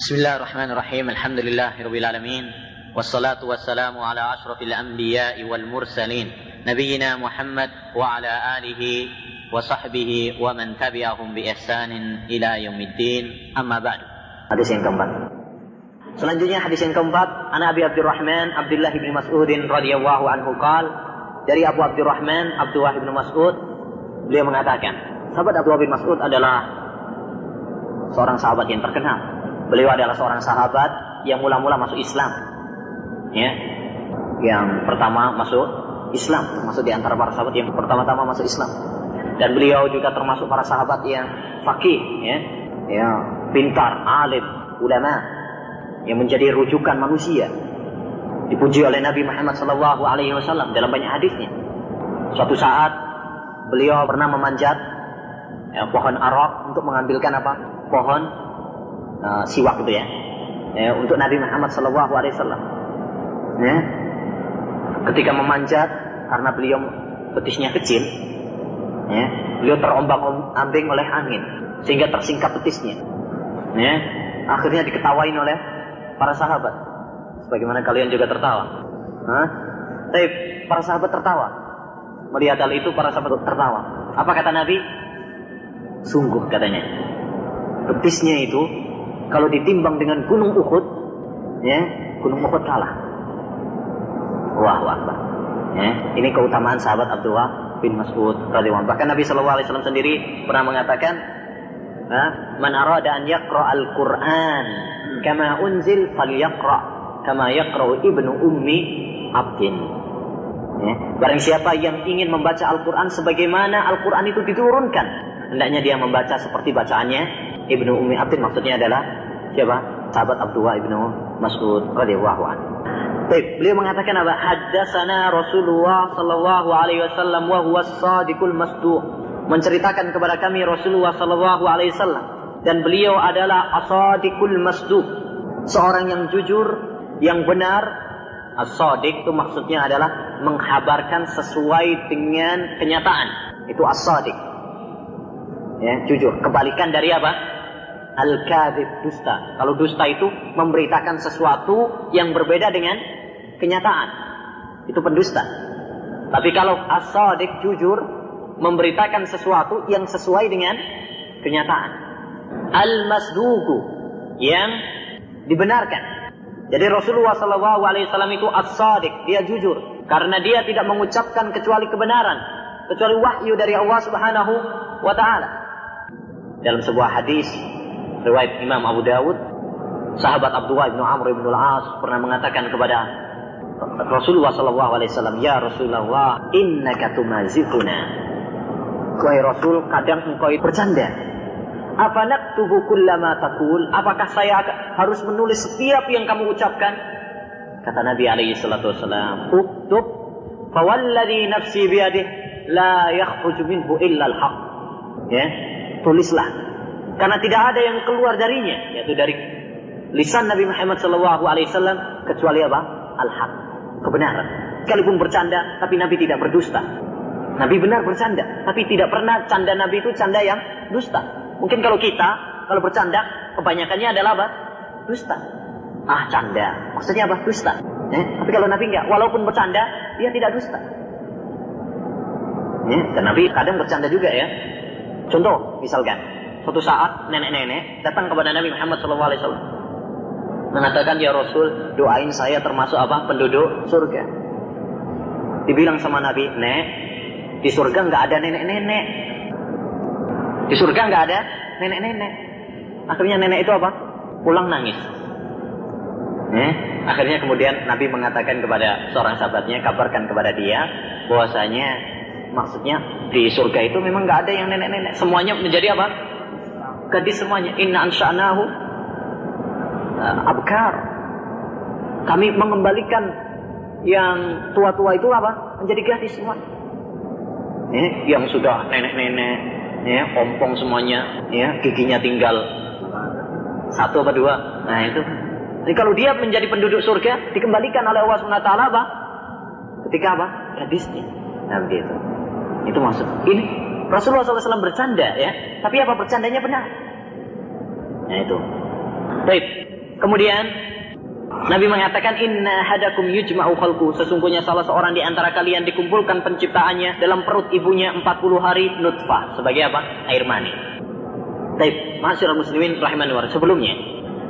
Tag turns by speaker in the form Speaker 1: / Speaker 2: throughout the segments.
Speaker 1: Bismillahirrahmanirrahim. Alhamdulillahirabbil alamin. Wassalatu wassalamu ala asyrafil anbiya'i wal mursalin, nabiyyina Muhammad wa ala alihi wa sahbihi wa man tabi'ahum bi ihsanin ila yaumiddin. Amma ba'du. Hadis yang keempat. Selanjutnya hadis yang keempat, ana Abi Abdurrahman Abdullah bin Mas'ud radhiyallahu anhu qala, dari Abu Abdurrahman Abdullah bin Mas'ud, beliau mengatakan, sahabat Abdullah bin Mas'ud adalah seorang sahabat yang terkenal. Beliau adalah seorang sahabat yang mula-mula masuk Islam, ya, yang pertama masuk Islam, masuk di antara para sahabat yang pertama-tama masuk Islam. Dan beliau juga termasuk para sahabat yang faqih, ya, pintar, alim, ulama, yang menjadi rujukan manusia. Dipuji oleh Nabi Muhammad SAW dalam banyak hadisnya. Suatu saat beliau pernah memanjat pohon arok untuk mengambilkan pohon siwak itu, ya, untuk Nabi Muhammad SAW. Ya. Ketika memanjat, karena beliau betisnya kecil, ya, beliau terombang-ambing oleh angin sehingga tersingkap betisnya. Ya. Akhirnya diketawain oleh para sahabat, sebagaimana kalian juga tertawa. Tapi para sahabat tertawa. Melihat hal itu, para sahabat tertawa. Apa kata Nabi? Sungguh, katanya, betisnya itu kalau ditimbang dengan gunung Uhud, ya, gunung Uhud kalah. Wah. Ya, ini keutamaan sahabat Abdullah bin Mas'ud radhiyallahu anhu. Bahkan Nabi SAW sendiri pernah mengatakan, man arada an yaqra al-Qur'an kama unzil falyaqra kama yaqra'u ibnu ummi abdin. Ya, barang siapa yang ingin membaca Al-Qur'an sebagaimana Al-Qur'an itu diturunkan, hendaknya dia membaca seperti bacaannya Ibnu Ummi Abdin. Maksudnya adalah siapa? Sahabat Abdullah ibnu Mas'ud radhiyallahu anhu. Baik, beliau mengatakan apa? Haddatsana Rasulullah sallallahu alaihi wasallam wa huwa as-sadiqul masduq. Menceritakan kepada kami Rasulullah sallallahu alaihi wasallam, dan beliau adalah as-sadiqul masduq, seorang yang jujur, yang benar. As-sadiq itu maksudnya adalah menghabarkan sesuai dengan kenyataan. Itu as-sadiq. Ya, jujur. Kebalikan dari apa? Al-kadhib, dusta. Kalau dusta itu memberitakan sesuatu yang berbeda dengan kenyataan, itu pendusta. Tapi kalau as-sadiq, jujur, memberitakan sesuatu yang sesuai dengan kenyataan. Al-masduqu, yang dibenarkan. Jadi Rasulullah SAW itu as-sadiq, dia jujur, karena dia tidak mengucapkan kecuali kebenaran, kecuali wahyu dari Allah Subhanahu wa ta'ala. Dalam sebuah hadis riwayat Imam Abu Dawud, sahabat Abdullah bin Amr bin al-As pernah mengatakan kepada Rasulullah SAW, ya Rasulullah, innaka tumazikuna. Wahai Rasul, kadang engkau bercanda. Apa naktubu kullama taqul? Apakah saya harus menulis setiap yang kamu ucapkan? Kata Nabi alaihi salatu wasallam, uktub fawalladhi nafsi biyadih la yakhruju minhu illa al-haq. Ya, tulislah, karena tidak ada yang keluar darinya, yaitu dari lisan Nabi Muhammad SAW, kecuali apa? Al-haq, kebenaran. Sekalipun bercanda, tapi Nabi tidak berdusta. Nabi benar bercanda, tapi tidak pernah canda Nabi itu canda yang dusta. Mungkin kalau kita, kalau bercanda, kebanyakannya adalah apa? Dusta. Canda. Maksudnya apa? Dusta. Tapi kalau Nabi enggak, walaupun bercanda, dia tidak dusta. Dan Nabi kadang bercanda juga, ya. Contoh, misalkan, suatu saat nenek-nenek datang kepada Nabi Muhammad SAW, mengatakan, ya Rasul, doain saya termasuk penduduk surga. Dibilang sama Nabi, Nek, di surga nggak ada nenek-nenek. Di surga nggak ada nenek-nenek. Akhirnya nenek itu pulang nangis. Akhirnya kemudian Nabi mengatakan kepada seorang sahabatnya, kabarkan kepada dia bahwasanya maksudnya di surga itu memang nggak ada yang nenek-nenek. Semuanya menjadi gadis semuanya. Inna ansha'nahu abkar. Kami mengembalikan yang tua-tua itu menjadi gadis semua. Yang sudah nenek-nenek, ompong semuanya, giginya tinggal 1 atau 2. Nah itu. Jadi kalau dia menjadi penduduk surga, dikembalikan oleh Allah SWT ketika gadisnya. Nah begitu. Itu maksud. Ini Rasulullah SAW bercanda, ya. Tapi bercandanya benar. Nah itu. Baik. Kemudian Nabi mengatakan, inna hadakum yujma'u khalqu, sesungguhnya salah seorang di antara kalian dikumpulkan penciptaannya dalam perut ibunya 40 hari nutfah. Sebagai apa? Air mani. Baik, ma'asyiral muslimin rahimani wa sebelumnya,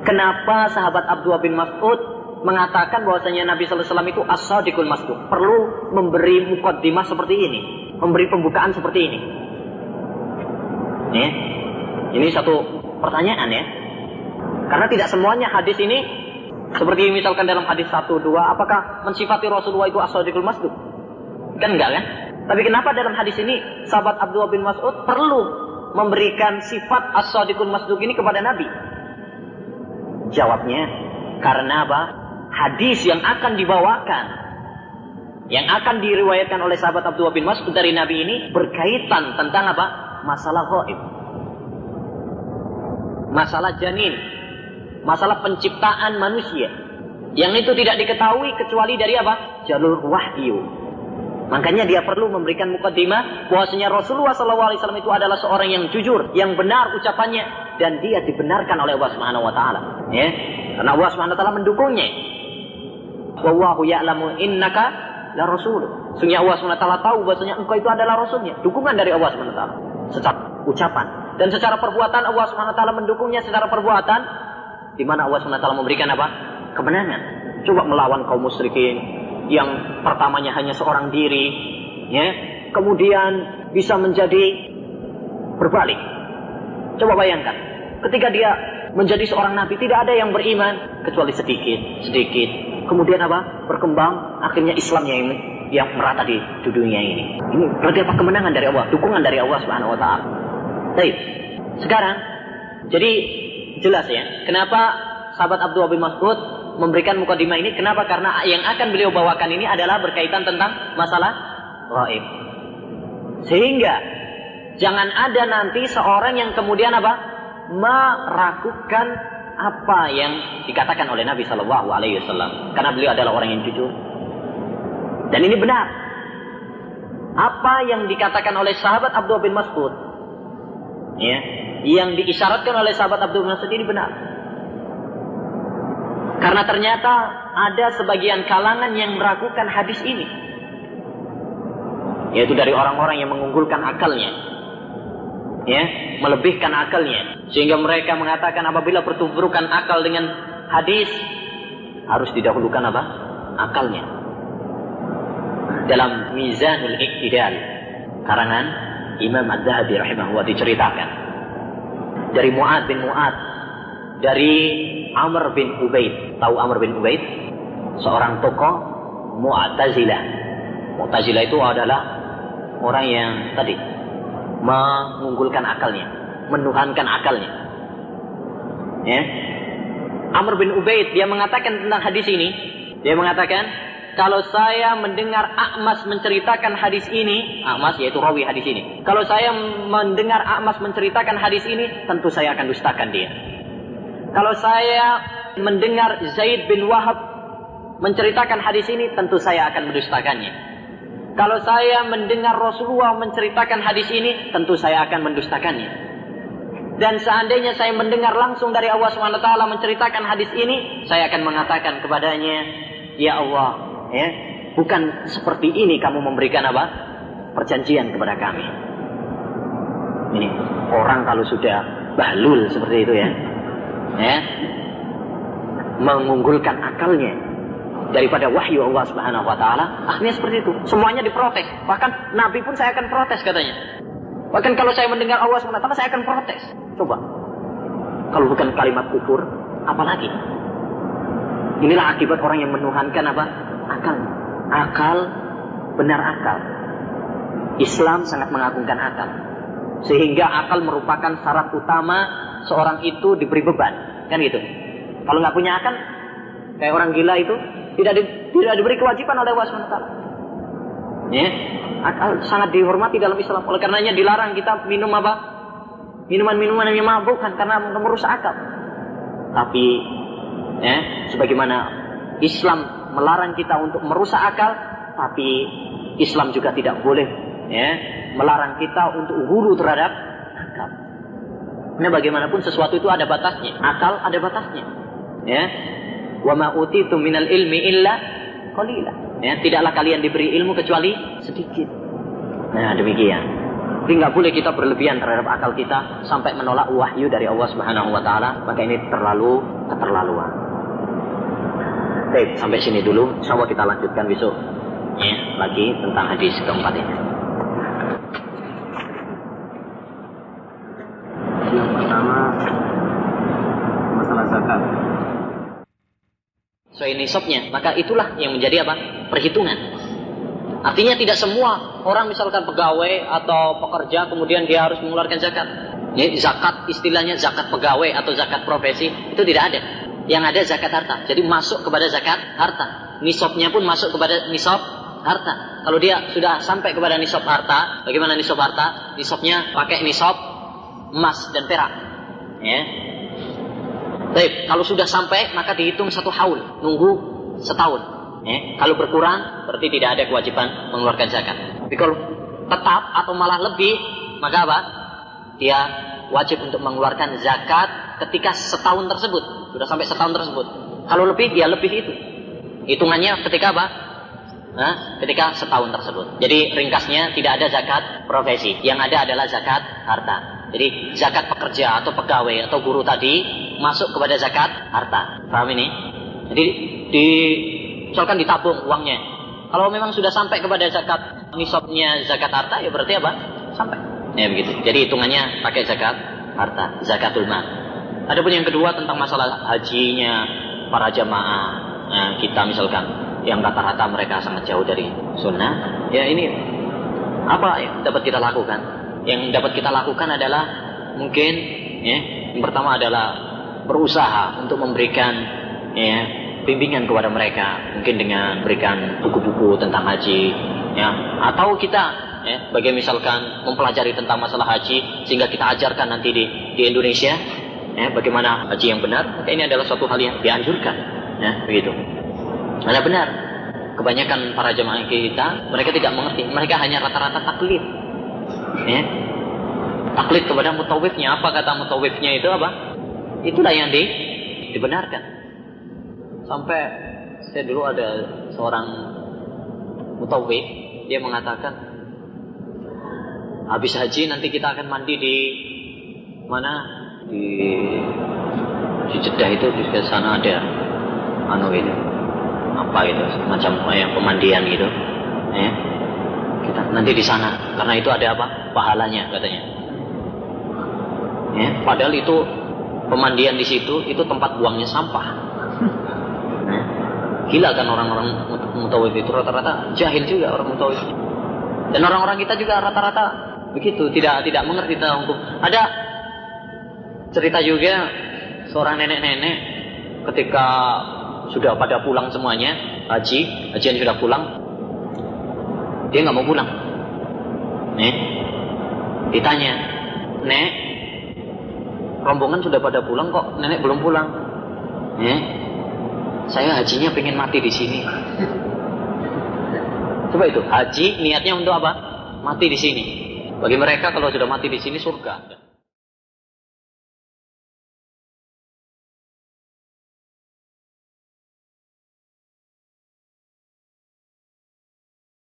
Speaker 1: kenapa sahabat Abdullah bin Mas'ud mengatakan bahwasanya Nabi sallallahu alaihi wasallam itu as-sadiqul masduq, perlu memberi muqaddimah seperti ini, memberi pembukaan seperti ini? Ini satu pertanyaan ya. Karena tidak semuanya hadis ini seperti misalkan dalam hadis 1, 2, apakah mensifati Rasulullah itu as-sadiqul masduq? Kan enggak kan? Tapi kenapa dalam hadis ini sahabat Abdullah bin Mas'ud perlu memberikan sifat as-sadiqul masduq ini kepada Nabi? Jawabnya, karena apa? Hadis yang akan dibawakan, yang akan diriwayatkan oleh sahabat Abdullah bin Mas'ud dari Nabi ini berkaitan tentang apa? Masalah ghaib, masalah janin, masalah penciptaan manusia, yang itu tidak diketahui kecuali dari apa? Jalur wahyu. Makanya dia perlu memberikan mukaddimah bahwasanya Rasulullah SAW itu adalah seorang yang jujur, yang benar ucapannya, dan dia dibenarkan oleh Allah Subhanahu Wa Taala. Ya, karena Allah Subhanahu Wa Taala mendukungnya. Wallahu ya'lamu innaka la rasul. Sungguh Allah Subhanahu Wa Taala tahu bahwasanya engkau itu adalah rasulnya. Dukungan dari Allah Subhanahu Wa Taala secara ucapan dan secara perbuatan. Allah Subhanahu Wa Taala mendukungnya secara perbuatan, di mana Allah Subhanahu Wa Taala memberikan apa? Kemenangan. Coba melawan kaum musyrikin yang pertamanya hanya seorang diri, ya, kemudian bisa menjadi berbalik. Coba bayangkan, ketika dia menjadi seorang nabi, tidak ada yang beriman kecuali sedikit. Kemudian apa? Berkembang, akhirnya Islam yang merata di dunia ini. Ini berarti apa? Kemenangan dari Allah, dukungan dari Allah Subhanahu Wa Taala. Baik, sekarang jadi jelas ya, kenapa sahabat Abdullah bin Mas'ud memberikan mukadimah ini? Kenapa? Karena yang akan beliau bawakan ini adalah berkaitan tentang masalah ghaib. Sehingga jangan ada nanti seorang yang kemudian apa? Meragukan apa yang dikatakan oleh Nabi Shallallahu Alaihi Wasallam. Karena beliau adalah orang yang jujur. Dan ini benar. Apa yang dikatakan oleh sahabat Abdullah bin Mas'ud, ya, yang diisyaratkan oleh sahabat Abdullah bin Mas'ud ini benar. Karena ternyata ada sebagian kalangan yang meragukan hadis ini, yaitu dari orang-orang yang mengunggulkan akalnya, ya, melebihkan akalnya, sehingga mereka mengatakan apabila bertuburkan akal dengan hadis, harus didahulukan apa? Akalnya. Dalam Mizanul Iqtidal karangan Imam Az-Zahabi rahimahullah diceritakan dari Mu'ad bin Mu'ad, dari Amr bin Ubaid. Tahu Amr bin Ubaid? Seorang tokoh Mu'tazilah. Mu'tazilah itu adalah orang yang tadi mengunggulkan akalnya, menuhankan akalnya. Ya. Amr bin Ubaid dia mengatakan tentang hadis ini, dia mengatakan, kalau saya mendengar A'mas menceritakan hadis ini, A'mas yaitu rawi hadis ini, kalau saya mendengar A'mas menceritakan hadis ini, tentu saya akan dustakan dia. Kalau saya mendengar Zaid bin Wahab menceritakan hadis ini, tentu saya akan mendustakannya. Kalau saya mendengar Rasulullah menceritakan hadis ini, tentu saya akan mendustakannya. Dan seandainya saya mendengar langsung dari Allah SWT menceritakan hadis ini, saya akan mengatakan kepadanya, ya Allah, ya, bukan seperti ini kamu memberikan apa? Perjanjian kepada kami. Ini orang kalau sudah bahlul seperti itu ya, mengunggulkan akalnya daripada wahyu Allah Subhanahu Wa Taala, akhirnya seperti itu. Semuanya diprotes. Bahkan Nabi pun saya akan protes katanya. Bahkan kalau saya mendengar Allah Subhanahu Wa Taala, saya akan protes. Coba, kalau bukan kalimat kufur, apalagi? Inilah akibat orang yang menuhankan apa? Akal. Akal, benar akal. Islam sangat mengagungkan akal. Sehingga akal merupakan syarat utama seorang itu diberi beban. Kan gitu. Kalau nggak punya akal, kayak orang gila itu, tidak diberi kewajiban oleh Allah SWT. Ya, akal sangat dihormati dalam Islam. Oleh karenanya dilarang kita minum apa? Minuman-minuman yang memabukkan karena merusak akal. Tapi ya, sebagaimana Islam melarang kita untuk merusak akal, tapi Islam juga tidak boleh ya, melarang kita untuk hulu terhadap akal. Nah, bagaimanapun sesuatu itu ada batasnya. Akal ada batasnya. Ya. Wa ma utitum minal ilmi illa qalila. Ya, tidaklah kalian diberi ilmu kecuali sedikit. Nah, demikian. Jadi nggak boleh kita berlebihan terhadap akal kita sampai menolak wahyu dari Allah Subhanahu wa taala, maka ini terlalu keterlaluan. Baik, sampai sini dulu. Insyaallah kita lanjutkan besok. Ya, lagi tentang hadis keempat ini.
Speaker 2: Yang pertama masalah zakat.
Speaker 1: Sesuai nisabnya, maka itulah yang menjadi apa? Perhitungan. Artinya tidak semua orang misalkan pegawai atau pekerja kemudian dia harus mengeluarkan zakat. Ya, zakat istilahnya zakat pegawai atau zakat profesi itu tidak ada. Yang ada zakat harta. Jadi masuk kepada zakat harta. Nisabnya pun masuk kepada nisab harta. Kalau dia sudah sampai kepada nisab harta, bagaimana nisab harta? Nisabnya pakai nisab emas dan perak. Ya. Baik, kalau sudah sampai maka dihitung 1 haul, nunggu setahun. Kalau berkurang berarti tidak ada kewajiban mengeluarkan zakat. Tapi kalau tetap atau malah lebih, maka apa? Dia wajib untuk mengeluarkan zakat ketika setahun tersebut. Sudah sampai setahun tersebut. Kalau lebih, dia lebih itu. Hitungannya ketika apa? Ketika setahun tersebut. Jadi ringkasnya tidak ada zakat profesi. Yang ada adalah zakat harta. Jadi zakat pekerja atau pegawai atau guru tadi masuk kepada zakat harta. Paham ini? Jadi misalkan ditabung uangnya. Kalau memang sudah sampai kepada zakat nisabnya zakat harta, ya berarti apa? Sampai. Ya begitu. Jadi hitungannya pakai zakat harta, zakatul mal. Adapun yang kedua tentang masalah hajinya para jamaah kita misalkan yang rata-rata mereka sangat jauh dari sunnah, ya ini apa yang dapat kita lakukan? Yang dapat kita lakukan adalah mungkin yang pertama adalah berusaha untuk memberikan bimbingan kepada mereka, mungkin dengan berikan buku-buku tentang haji, ya, atau kita, bagi misalkan mempelajari tentang masalah haji sehingga kita ajarkan nanti di Indonesia, bagaimana haji yang benar. Maka ini adalah suatu hal yang dianjurkan, begitu. Karena benar, kebanyakan para jemaah kita mereka tidak mengerti, mereka hanya rata-rata taklid, taklid kepada mutawifnya. Apa kata mutawifnya itu apa? Itulah yang dibenarkan. Sampai saya dulu ada seorang mutawif, dia mengatakan habis haji nanti kita akan mandi di mana, di Jeddah itu, di sana ada gitu, apa itu macam yang pemandian gitu, kita nanti di sana karena itu ada apa, pahalanya katanya. Padahal itu pemandian di situ itu tempat buangnya sampah. Gila kan orang-orang mutawif itu, rata-rata jahil juga orang mutawif. Dan orang-orang kita juga rata-rata begitu, tidak mengerti tentang hukum. Ada cerita juga seorang nenek-nenek ketika sudah pada pulang semuanya, hajian sudah pulang, dia nggak mau pulang. Ditanya, "Nek, rombongan sudah pada pulang kok nenek belum pulang?" Saya hajinya pengen mati di sini. Coba itu, haji niatnya untuk apa? Mati di sini. Bagi mereka kalau sudah mati di sini surga.